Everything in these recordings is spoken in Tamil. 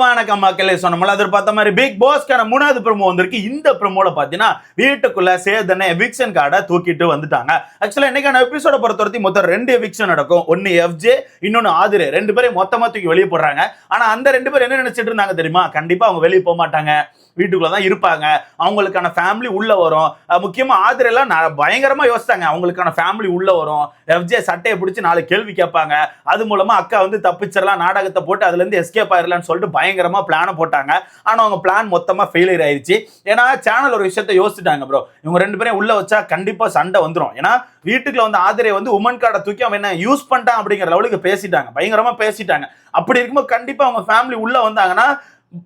வணக்கம் மக்களே. சொன்னோம்ல அது பார்த்த மாதிரி பிக் பாஸ்க்கான 3வது ப்ரோமோ வந்திருக்கு. இந்த ப்ரோமோல பாத்தீங்கன்னா வீட்டுக்குள்ள சேதனை எவிக்ஷன் கார்டை தூக்கிட்டு வந்துட்டாங்க. ஆக்சுவலா இன்னைக்கான எபிசோட பொறுத்தவரைக்கும் மொத்தம் 2 எவிக்ஷன் நடக்கும். ஒன்னு எஃப்ஜே, இன்னொன்னு ஆதிரே. 2 பேரையும் மொத்தமா தூக்கி வெளியே போடுறாங்க. ஆனா அந்த 2 பேர் என்ன நினைச்சிட்டு இருந்தாங்க தெரியுமா? கண்டிப்பா அவங்க வெளியே போக மாட்டாங்க, வீட்டுக்குள்ளதான் இருப்பாங்க, அவங்களுக்கான ஃபேமிலி உள்ள வரும். முக்கியமா ஆதிரெல்லாம் பயங்கரமா யோசிச்சாங்க, அவங்களுக்கான ஃபேமிலி உள்ள வரும், எஃப்ஜே சட்டையை பிடிச்சி 4 கேள்வி கேட்பாங்க, அது மூலமா அக்கா வந்து தப்பிச்சிடலாம், நாடகத்தை போட்டு அதுல இருந்து எஸ்கேப் ஆயிடலாம்னு சொல்லிட்டு பயங்கரமா பிளான போட்டாங்க. ஆனா அவங்க பிளான் மொத்தமா ஃபெயிலியர் ஆயிடுச்சு. ஏன்னா சேனல் ஒரு விஷயத்தை யோசிச்சுட்டாங்க ப்ரோ, இவங்க 2 பேரையும் உள்ள வச்சா கண்டிப்பா சண்டை வந்துடும். ஏன்னா வீட்டுக்குள்ள வந்து ஆதிரை வந்து உமன் கார்டை தூக்கி அவன் என்ன யூஸ் பண்ணிட்டான் அப்படிங்கிற லெவலுக்கு பேசிட்டாங்க, பயங்கரமா பேசிட்டாங்க. அப்படி இருக்கும்போது கண்டிப்பா அவங்க ஃபேமிலி உள்ள வந்தாங்கன்னா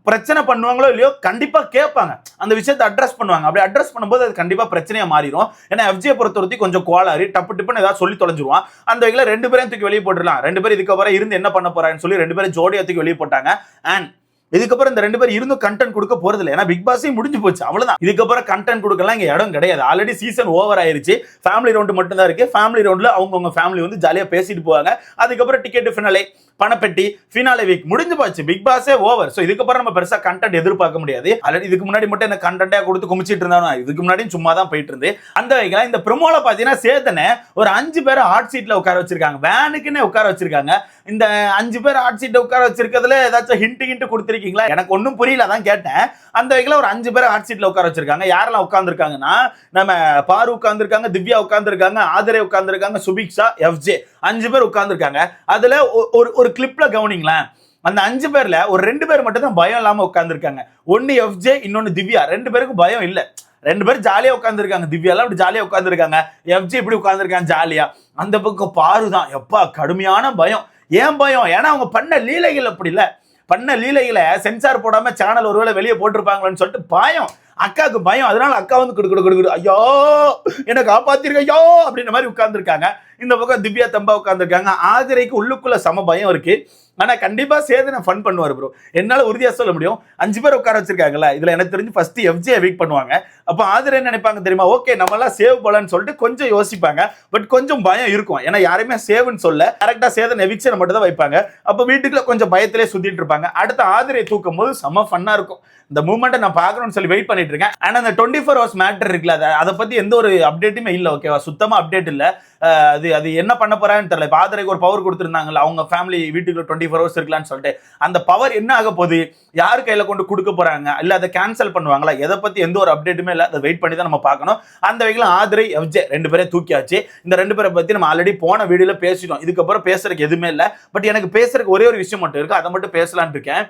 பிரச்சனை பண்ணுவாங்களோ இல்லையோ கண்டிப்பா கேட்பாங்க, அந்த விஷயத்தை அட்ரஸ் பண்ணுவாங்க. அப்படி அட்ரஸ் பண்ணும்போது அது கண்டிப்பா பிரச்சனையா மாறிடும். ஏன்னா எஃப்ஜே பொறுத்தவரைக்கும் கொஞ்சம் கோளாறு, டப்பு டிப்புன்னு ஏதாவது சொல்லி தொலைஞ்சிருவான். அந்த வகையில் 2 பேரையும் தூக்கி வெளியே போட்டுடலாம். 2 பேர் இதுக்கப்புறம் இருந்து என்ன பண்ண போறான்னு சொல்லி 2 பேரும் ஜோடியா தூக்கி வெளியே போட்டாங்க. அண்ட் இதுக்கப்புறம் இந்த 2 பேர் இருந்தும் கண்டென்ட் கொடுக்க போறது இல்லை. ஏன்னா பிக் பாஸே முடிஞ்சு போச்சு, அவ்வளவுதான். இதுக்கப்புறம் கண்டென்ட் கொடுக்கலாம் இங்க இடம் கிடையாது. ஆல்ரெடி சீசன் ஓவர் ஆயிருச்சு. ஃபேமிலி ரவுண்ட் மட்டும் தான் இருக்கு. ஃபேமிலி ரவுண்ட்ல அவங்க ஃபேமிலி வந்து ஜாலியா பேசிட்டு போவாங்க. அதுக்கப்புறம் டிக்கெட் ஃபினாலே, பணப்பெட்டி, ஃபினாலே வீக் முடிஞ்சு போச்சு. Big பாஸே over. சோ இதுக்கப்புறம் நம்ம பெருசா கண்டென்ட் எதிர்பார்க்க முடியாது. ஆல்ரெடி இதுக்கு முன்னாடி மட்டும் என்ன கண்டென்ட்டா கொடுத்து குமிச்சிட்டு இருந்தானோ, இதுக்கு முன்னாடி சும்மா தான் போயிட்டு இருந்து. அந்த வகையில இந்த ப்ரோமோல பாத்தீங்கன்னா சேதனை ஒரு 5 பேரை ஹாட் சீட்ல உட்கார வச்சிருக்காங்க, வேனுக்குன்னு உட்கார வச்சிருக்காங்க. இந்த 5 பேர் ஹாட் சீட்ல உட்கார வச்சிருக்கிறதுல ஏதாச்சும் ஹிண்ட் கொடுத்திருக்கீங்களா? எனக்கு ஒன்னும் புரியல, தான் கேட்டேன். அந்த வகையில ஒரு 5 பேரை ஹாட் சீட்ல உட்கார வச்சிருக்காங்க. யாரெல்லாம் உட்கார்ந்துருக்காங்கன்னா, நம்ம பாரு உட்கார்ந்துருக்காங்க, திவ்யா உட்கார்ந்துருக்காங்க, ஆதிரை உட்கார்ந்துருக்காங்க, சுபிக்ஷா, எஃப்ஜே 5 பேர் உட்கார்ந்துருக்காங்க. அதுல ஒரு கிளிப்ல கவனிங்களேன், அந்த 5 பேர்ல ஒரு 2 பேர் மட்டும் தான் பயம் இல்லாம உட்கார்ந்துருக்காங்க. ஒன்னு எஃப்ஜே, இன்னொன்னு திவ்யா. 2 பேருக்கும் பயம் இல்ல. 2 பேரும் ஜாலியா உட்கார்ந்துருக்காங்க. திவ்யாலாம் அப்படி ஜாலியா உட்கார்ந்துருக்காங்க, எஃப்ஜே இப்படி உட்கார்ந்துருக்காங்க ஜாலியா. அந்த பக்கம் பாரு தான் எப்பா கடுமையான பயம். ஏன் பயம்? ஏன்னா அவங்க பண்ண லீலைகள் அப்படி இல்ல. பண்ண லீலைகளை சென்சார் போடாம சேனல் ஒருவேளை வெளியே போட்டிருப்பாங்கன்னு சொல்லிட்டு பயம். அக்காவுக்கு பயம். அதனால அக்கா வந்து குடு ஐயோ என்ன காப்பாத்திருக்க ஐயோ அப்படின்ற மாதிரி உட்கார்ந்துருக்காங்க. இந்த பக்கம் திவ்யா தம்பா உட்கார்ந்துருக்காங்க. ஆதிரைக்கு உள்ளுக்குள்ள சம பயம் இருக்கு. ஆனா கண்டிப்பா சேதனை ஃபன் பண்ணுவார் ப்ரோ, என்னால உறுதியா சொல்ல முடியும். 5 பேர் உட்கார வச்சிருக்காங்கல்ல, இதுல எனக்கு தெரிஞ்சு ஃபர்ஸ்ட் எஃப்ஜே வீக் பண்ணுவாங்க. அப்ப ஆதிரை என்ன நினைப்பாங்க தெரியுமா? ஓகே நம்ம எல்லாம் சேவ் போலன்னு சொல்லிட்டு கொஞ்சம் யோசிப்பாங்க. பட் கொஞ்சம் பயம் இருக்கும். ஏன்னா யாருமே சேவ்னு சொல்ல, கரெக்டா சேதனை எவிக்ஷனை மட்டும் தான் வைப்பாங்க. அப்ப வீட்டுக்குள்ள கொஞ்சம் பயத்திலே சுத்திட்டு இருப்பாங்க. அடுத்த ஆதிரை தூக்கும் போது செம ஃபன்னா இருக்கும். இந்த மூமெண்ட்டை நான் பார்க்கணும்னு சொல்லி வெயிட் பண்ணிட்டு இருக்கேன். ஆனா அந்த 24 hours மேட்டர் இருக்குல்ல, அதை பத்தி எந்த ஒரு அப்டேட்டுமே இல்ல. ஓகேவா, சுத்தமா அப்டேட் இல்ல. அது என்ன பண்ண போறான்னு தெரியல. இப்ப ஆதிரைக்கு ஒரு பவர் கொடுத்துருந்தாங்கல்ல, அவங்க ஃபேமிலி வீட்டுக்குள்ள 24 hours இருக்கலாம்னு சொல்லிட்டு, அந்த பவர் என்ன ஆக போகுது, யார் கையில கொண்டு கொடுக்க போறாங்க, இல்ல அதை கேன்சல் பண்ணுவாங்களா, எதை பத்தி எந்த ஒரு அப்டேட்டுமே இல்ல. அதை வெயிட் பண்ணி தான் நம்ம பார்க்கணும். அந்த வகையில் ஆதிரை, எஃப்ஜே 2 பேரை தூக்கியாச்சு. இந்த 2 பேரை பத்தி நம்ம ஆல்ரெடி போன வீடியோல பேசிட்டோம். இதுக்கப்புறம் பேசுறதுக்கு எதுவுமே இல்ல. பட் எனக்கு பேசுறதுக்கு ஒரே ஒரு விஷயம் மட்டும் இருக்கு, அதை மட்டும் பேசலான்னு இருக்கேன்.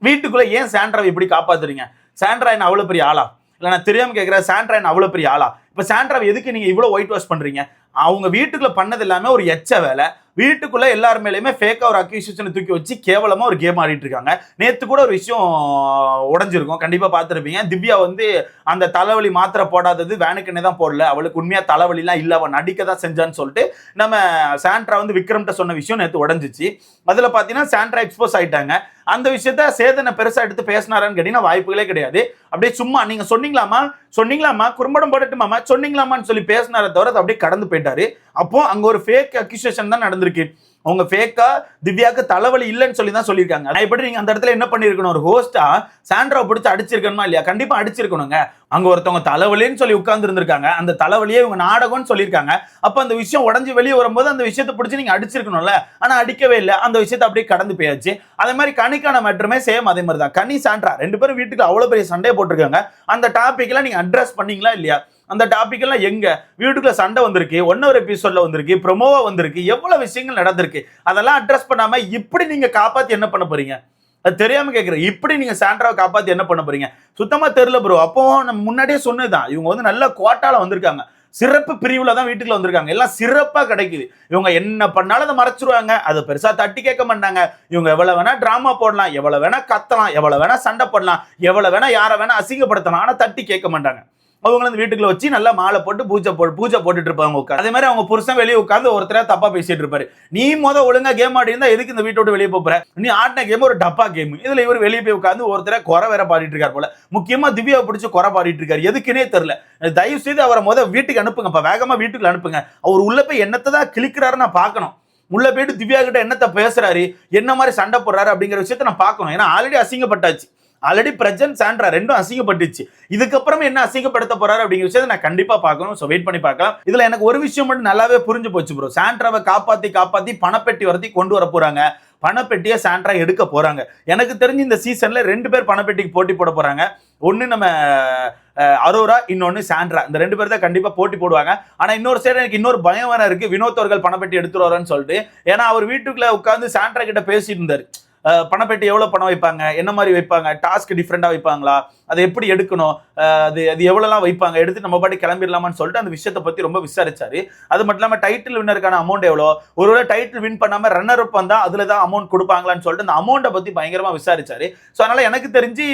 வீட்டுக்குள்ள ஏன் சாண்ட்ராவை இப்படி காப்பாத்துறீங்க? சாண்ட்ரா என்ன அவ்வளவு பெரிய ஆளா? இல்ல நான் தெரியாம கேட்கிறேன், சாண்ட்ரா என்ன அவ்வளவு பெரிய ஆளா? இப்ப சாண்ட்ராவை எதுக்கு நீங்க இவ்வளவு ஒயிட் வாஷ் பண்றீங்க? அவங்க வீட்டுக்குள்ள பண்ணது எல்லாமே ஒரு எச்ச வேலை. வீட்டுக்குள்ள எல்லார் மேலேயுமே ஃபேக்கா ஒரு அக்யூசேஷனை தூக்கி வச்சு கேவலமா ஒரு கேம் ஆடிட்டு இருக்காங்க. நேத்து கூட ஒரு விஷயம் உடஞ்சிருக்கும், கண்டிப்பா பார்த்துருப்பீங்க. திவ்யா வந்து அந்த தலைவலி மாத்திரை போடாதது வேனுக்குன்னே தான் போடல, அவளுக்கு உண்மையா தலைவலிலாம் இல்ல, அவன் நடிக்க தான் செஞ்சான்னு சொல்லிட்டு நம்ம சாண்ட்ரா வந்து விக்ரம்கிட்ட சொன்ன விஷயம் நேத்து உடஞ்சிச்சு. அதுல பாத்தீங்கன்னா சாண்ட்ரா எக்ஸ்போஸ் ஆயிட்டாங்க. அந்த விஷயத்த சேதனை பெருசா எடுத்து பேசினாரான்னு கேட்டீங்கன்னா வாய்ப்புகளே கிடையாது. அப்படியே சும்மா நீங்க சொன்னீங்களாமா குறும்படம் போடட்டுமாமா சொன்னீங்களாமான்னு சொல்லி பேசினார தவிர அதை அப்படியே கடந்து போயிட்டாரு. அப்போ அங்க ஒரு ஃபேக் அக்யூசேஷன் தான் நடந்திருக்கு. அவங்க ஃபேக்கா திவ்யாக்கு தலைவலி இல்லைன்னு சொல்லி தான் சொல்லியிருக்காங்க. இப்படி நீங்க அந்த இடத்துல என்ன பண்ணிருக்கணும், ஒரு ஹோஸ்டா சாண்ட்ராவை பிடிச்சி அடிச்சிருக்கணுமா இல்லையா? கண்டிப்பா அடிச்சிருக்கணுங்க. அங்க ஒருத்தவங்க தலைவலின்னு சொல்லி உட்கார்ந்து இருந்திருக்காங்க, அந்த தலைவலியே இவங்க நாடகம்னு சொல்லியிருக்காங்க. அப்ப அந்த விஷயம் உடஞ்சி வெளியே வரும்போது அந்த விஷயத்தை பிடிச்சி நீங்க அடிச்சிருக்கணும்ல, ஆனா அடிக்கவே இல்லை. அந்த விஷயத்தை அப்படியே கடந்து போயாச்சு. அதே மாதிரி கனிக்கான மேட்டருமே சேம் அதே மாதிரி தான். கனி சாண்ட்ரா 2 பேரும் வீட்டுக்கு அவ்வளவு பெரிய சண்டையை போட்டிருக்காங்க. அந்த டாபிக்லாம் நீங்க அட்ரஸ் பண்ணீங்களா இல்லையா? அந்த டாபிக் எல்லாம் எங்க வீட்டுக்குள்ள சண்டை வந்திருக்கு, 1 எபிசோட்ல வந்திருக்கு, ப்ரோமோவா வந்திருக்கு, எவ்வளவு விஷயங்கள் நடந்திருக்கு. அதெல்லாம் அட்ரஸ் பண்ணாம இப்படி நீங்க காப்பாத்தி என்ன பண்ண போறீங்க? அது தெரியாம கேட்கிறேன். இப்படி நீங்க சாண்ட்ராவை காப்பாத்தி என்ன பண்ண போறீங்க? சுத்தமா தெரியல ப்ரோ. அப்போ நம்ம முன்னாடியே சொன்னதுதான், இவங்க வந்து நல்ல குவாட்டால வந்திருக்காங்க, சிறப்பு பிரிவுல தான் வீட்டுக்குள்ள வந்திருக்காங்க. எல்லாம் சிறப்பா கிடைக்குது. இவங்க என்ன பண்ணாலும் அதை மறைச்சிருவாங்க, அதை பெருசா தட்டி கேட்க மாட்டாங்க. இவங்க எவ்வளவு வேணா டிராமா போடலாம், எவ்வளவு வேணா கத்தலாம், எவ்வளவு வேணா சண்டை போடலாம், எவ்வளவு வேணா யாரை வேணா அசிங்கப்படுத்தலாம், ஆனா தட்டி கேட்க மாட்டாங்க. அவங்க வந்து வீட்டுக்குள்ள வச்சு நல்லா மாலை போட்டு பூஜை போட்டுட்டு இருப்பாங்க உட்காந்து. அதே மாதிரி அவங்க புருஷன் வெளியே உட்காந்து ஒருத்தர தப்பா பேசிட்டு இருப்பாரு. நீ ஒழுங்கா கேம் ஆடி இருந்தா எதுக்கு இந்த வீட்டை விட்டு வெளியே போற? நீ ஆடின கேம் ஒரு டப்பா கேம். இதுல இவர் வெளியே போய் உட்காந்து ஒருத்தர குறை வேற பாடிட்டு இருக்காரு போல. முக்கியமா திவ்யாவை பிடிச்சு குறை பாடிட்டு இருக்காரு. எதுக்குன்னே தெரியல. தயவு செய்து அவரை வீட்டுக்கு அனுப்புங்க, வேகமா வீட்டுக்குள்ள அனுப்புங்க. அவர் உள்ள போய் என்னத்தை தான் கிளிக்கிறாரு நான் பார்க்கணும். உள்ள போயிட்டு திவ்யா கிட்ட என்னத்த பேசுறாரு, என்ன மாதிரி சண்டை போடுறாரு அப்படிங்கிற விஷயத்த நான் பார்க்கணும். ஏன்னா ஆல்ரெடி அசிங்கப்பட்டாச்சு, ஆல்ரெடி பிரஜன் சாண்ட்ரா ரெண்டும் அசிங்கப்பட்டுச்சு. இதுக்கப்புறம் என்ன அசிங்கப்படுத்த போறாரு அப்படிங்கிற விஷயத்தை நான் கண்டிப்பா பார்க்கணும். சோ வெயிட் பண்ணி பார்க்கலாம். இதுல எனக்கு ஒரு விஷயம் மட்டும் நல்லாவே புரிஞ்சு போச்சு ப்ரோ. சாண்ட்ராவை காப்பாத்தி பணப்பெட்டி வரத்தி கொண்டு வர போறாங்க. பணப்பெட்டியை சாண்ட்ரா எடுக்க போறாங்க. எனக்கு தெரிஞ்சு இந்த சீசன்ல 2 பேர் பணப்பெட்டிக்கு போட்டி போட போறாங்க. ஒன்னு நம்ம அரோரா, இன்னொன்னு சாண்ட்ரா. இந்த 2 பேர் தான் கண்டிப்பா போட்டி போடுவாங்க. ஆனா இன்னொரு சைடு எனக்கு இன்னொரு பயம் வேற இருக்கு, வினோத் அவர்கள் பணப்பெட்டி எடுத்துருவாருன்னு சொல்லிட்டு. ஏன்னா அவர் வீட்டுக்குள்ள உட்கார்ந்து சாண்ட்ரா கிட்ட பேசிட்டு இருந்தாரு. பணப்பெட்டி எவ்வளவு பணம் வைப்பாங்க, என்ன மாதிரி வைப்பாங்க, டாஸ்க் டிஃப்ரெண்டா வைப்பாங்களா, அதை எப்படி எடுக்கணும், அது எவ்வளவுலாம் வைப்பாங்க, எடுத்து நம்ம பாட்டி கிளம்பிடலாமான்னு சொல்லிட்டு அந்த விஷயத்தை பத்தி ரொம்ப விசாரிச்சாரு. அது மட்டும் இல்லாம டைட்டில் வின்னருக்கான அமௌண்ட் எவ்வளோ, ஒருவேளை டைட்டில் வின் பண்ணாம ரன்னர் அப் வந்தா அதுல தான் அமௌண்ட் கொடுப்பாங்களான்னு சொல்லிட்டு அந்த அமௌண்ட்டை பத்தி பயங்கரமா விசாரிச்சாரு. ஸோ அதனால எனக்கு தெரிஞ்சு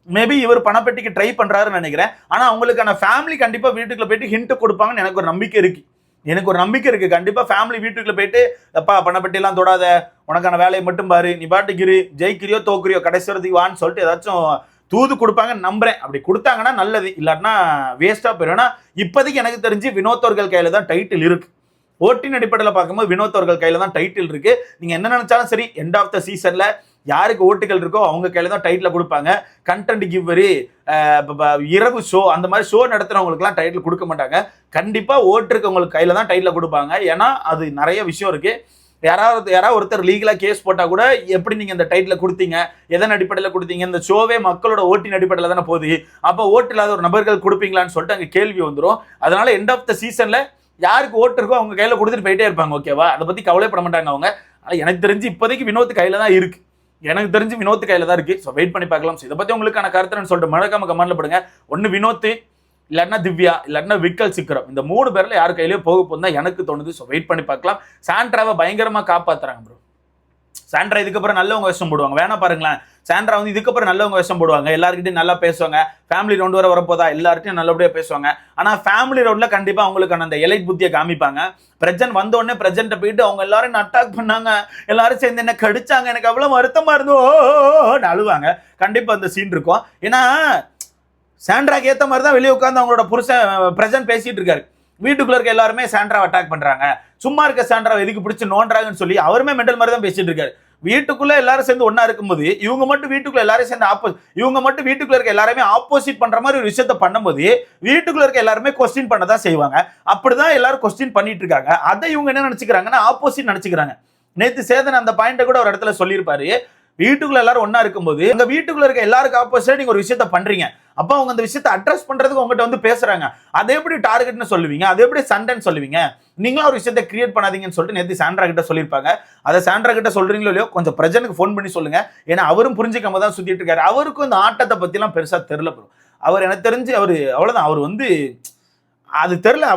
மேபி இவர் பணப்பெட்டிக்கு ட்ரை பண்றாருன்னு நினைக்கிறேன். ஆனா அவங்களுக்கான ஃபேமிலி கண்டிப்பா வீட்டுக்குள்ள போயிட்டு ஹிண்ட் கொடுப்பாங்கன்னு எனக்கு ஒரு நம்பிக்கை இருக்கு. கண்டிப்பா ஃபேமிலி வீட்டுக்குள்ள போயிட்டு, அப்பா பணப்பெட்டி எல்லாம் தொடாத, உனக்கான வேலையை மட்டும் பாரு, நீ பாட்டுக்கு ஜெயிக்கிறியோ தோக்குறியோ கடைசி வரதுக்கு வான்னு சொல்லிட்டு ஏதாச்சும் தூது கொடுப்பாங்கன்னு நம்புறேன். அப்படி கொடுத்தாங்கன்னா நல்லது, இல்லாட்டினா வேஸ்டா போயிடும். ஏன்னா இப்போதைக்கு எனக்கு தெரிஞ்சு வினோத் அவர்கள் கையில தான் டைட்டில் இருக்கு. ஓட்டின் அடிப்படையில் பார்க்கும்போது வினோத் அவர்கள் கையில தான் டைட்டில் இருக்கு. நீங்க என்ன நினைச்சாலும் சரி, எண்ட் ஆஃப் த சீசன்ல யாருக்கு ஓட்டுகள் இருக்கோ அவங்க கையில தான் டைட்டில் கொடுப்பாங்க. கண்டென்ட் கிவ்வரு, இரவு ஷோ, அந்த மாதிரி ஷோ நடத்துறவங்களுக்குலாம் டைட்டில் கொடுக்க மாட்டாங்க. கண்டிப்பா ஓட்டு இருக்கவங்களுக்கு கையில தான் டைட்டில் கொடுப்பாங்க. ஏன்னா அது நிறைய விஷயம் இருக்கு. யாராவது ஒருத்தர் லீகலா கேஸ் போட்டா கூட எப்படி நீங்க இந்த டைட்டில் கொடுத்தீங்க, எதன் அடிப்படையில் கொடுத்தீங்க, இந்த ஷோவே மக்களோட ஓட்டின் அடிப்படையில் தானே போகுது, அப்போ ஓட்டு இல்லாத ஒரு நபர்கள் கொடுப்பீங்களான்னு சொல்லிட்டு அங்கே கேள்வி வந்துடும். அதனால எண்ட் ஆஃப் த சீசன்ல யாருக்கு ஓட்டு இருக்கோ அவங்க கையில கொடுத்துட்டு போயிட்டே இருப்பாங்க. ஓகேவா, அதை பத்தி கவலைப்பட மாட்டாங்க அவங்க. எனக்கு தெரிஞ்சு இப்போதைக்கு வினோத் கையில தான் இருக்கு. ஸோ வெயிட் பண்ணி பார்க்கலாம். இதை பத்தி உங்களுக்கான கருத்துன்னு சொல்லிட்டு மறக்காம கமெண்ட்ல போடுங்க. ஒன்னு வினோத், இல்லைன்னா திவ்யா, இல்லைன்னா விக்கல் சிக்கரம், இந்த 3 பேர்ல யார் கையிலேயே போக போகுதுன்னு எனக்கு தோணுது. ஸோ வெயிட் பண்ணி பார்க்கலாம். சாண்ட்ராவை பயங்கரமா காப்பாத்துறாங்க ப்ரோ. சாண்ட்ரா இதுக்கப்புறம் நல்லவங்க வேஷம் போடுவாங்க. வேணா பாருங்களேன், சாண்ட்ரா வந்து இதுக்கப்புறம் நல்லவங்க வேஷம் போடுவாங்க. எல்லாருக்கிட்டையும் நல்லா பேசுவாங்க. ஃபேமிலி ரவுண்ட் வர வரப்போதா எல்லார்ட்டையும் நல்லபடியா பேசுவாங்க. ஆனா ஃபேமிலி ரவுண்ட்ல கண்டிப்பா அவங்களுக்கான அந்த எலைட் புத்தியை காமிப்பாங்க. பிரஜன் வந்த உடனே பிரஜன்ட்ட போயிட்டு அவங்க எல்லாரும் அட்டாக் பண்ணாங்க, எல்லாரும் சேர்ந்து என்ன கடிச்சாங்க, எனக்கு அவ்வளவு வருத்தமா இருந்தோ அழுவாங்க. கண்டிப்பா அந்த சீன் இருக்கும். ஏன்னா சாண்ட்ராக்கு ஏத்த மாதிரி தான் வெளியே உட்காந்து அவங்களோட புருஷன் பிரஜன் பேசிட்டு இருக்காரு. வீட்டுக்குள்ள இருக்க எல்லாருமே சாண்ட்ராவை அட்டாக் பண்றாங்க, சும்மா இருக்க சாண்ட்ராவை எதுக்கு பிடிச்சி நோன்றாங்கன்னு சொல்லி அவருமே மெண்டல் மாதிரி தான் பேசிட்டு இருக்காரு. வீட்டுக்குள்ள எல்லாரும் சேர்ந்து ஒன்னா இருக்கும்போது இவங்க மட்டும் வீட்டுக்குள்ள எல்லாரும் சேர்ந்து இவங்க மட்டும் வீட்டுக்குள்ள இருக்க எல்லாருமே ஆப்போசிட் பண்ற மாதிரி ஒரு விஷயத்த பண்ணும்போது வீட்டுக்குள்ள இருக்க எல்லாருமே கொஸ்டின் பண்ணதான் செய்வாங்க. அப்படிதான் எல்லாரும் கொஸ்டின் பண்ணிட்டு இருக்காங்க. அதை இவங்க என்ன நினைச்சுக்கிறாங்கன்னா ஆப்போசிட் நினைச்சுக்கிறாங்க. நேத்து சேதன் அந்த பாயிண்ட கூட ஒரு இடத்துல சொல்லியிருப்பாரு. வீட்டுக்குள்ள எல்லாரும் ஒன்னா இருக்கும்போது உங்க வீட்டுக்குள்ள இருக்க எல்லாருக்கும் ஆப்போசிட்டா நீங்க ஒரு விஷயத்த பண்றீங்க. அப்ப அவங்க அந்த விஷயத்தை அட்ரஸ் பண்றதுக்கு உங்ககிட்ட வந்து பேசுறாங்க. அதை எப்படி டார்கெட்னு சொல்லுவீங்க, அதை எப்படி சண்டைன்னு சொல்லுவீங்க, நீங்களும் ஒரு விஷயத்தை கிரியேட் பண்ணாதீங்கன்னு சொல்லிட்டு நேத்து சாண்ட்ரா கிட்ட சொல்லியிருப்பாங்க. அதை சாண்ட்ரா கிட்ட சொல்றீங்களோ இல்லையோ கொஞ்சம் பிரஜனுக்கு ஃபோன் பண்ணி சொல்லுங்க. ஏன்னா அவரும் புரிஞ்சுக்காம தான் சுத்திட்டு இருக்காரு. அவருக்கும் இந்த ஆட்டத்தை பத்தி எல்லாம் பெருசா தெரியல. அவர் எனக்கு தெரிஞ்சு அவரு அவ்வளவுதான், அவர் வந்து அது தெரியல.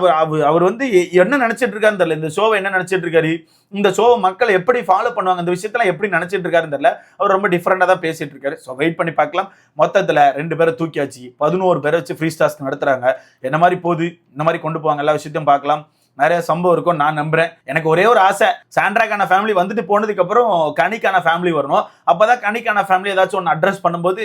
அவர் வந்து என்ன நினைச்சிட்டு இருக்காருன்னு தெரியல. இந்த ஷோவை என்ன நினைச்சிட்டு இருக்காரு, இந்த ஷோவை மக்கள் எப்படி ஃபாலோ பண்ணுவாங்க, இந்த விஷயத்தெல்லாம் எப்படி நினைச்சிட்டு இருக்காருன்னு தெரியல. அவர் ரொம்ப டிஃப்ரெண்டா தான் பேசிட்டு இருக்காரு. ஸோ வெயிட் பண்ணி பார்க்கலாம். மொத்தத்துல 2 பேரை தூக்கியாச்சு, 11 பேரை வச்சு ஃப்ரீ ஸ்டார்ஸ் நடத்துறாங்க. என்ன மாதிரி போகுது, இந்த மாதிரி கொண்டு போவாங்க, எல்லா விஷயத்தையும் பார்க்கலாம். நிறைய சம்பவம் இருக்கும் நான் நம்புறேன். எனக்கு ஒரே ஒரு ஆசை, சாண்ட்ராக்கான ஃபேமிலி வந்துட்டு போனதுக்கு அப்புறம் கனிக்கான ஃபேமிலி வரணும். அப்பதான் கனிக்கான ஃபேமிலி ஏதாச்சும் ஒன்று அட்ரஸ் பண்ணும்போது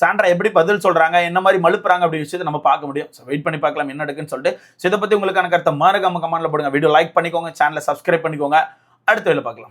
சாண்ட்ரா எப்படி பதில் சொல்றாங்க, என்ன மாதிரி மழுப்புறாங்க அப்படி விஷயத்தை நம்ம பார்க்க முடியும். வெயிட் பண்ணி பார்க்கலாம் என்ன நடக்குன்னு சொல்லிட்டு. இதை பத்தி உங்களுக்கான கருத்தை மறக்காம கமெண்ட்ல போடுங்க. வீடியோ லைக் பண்ணிக்கோங்க, சேனலை சப்ஸ்கிரைப் பண்ணிக்கோங்க. அடுத்த வேலை பார்க்கலாம்.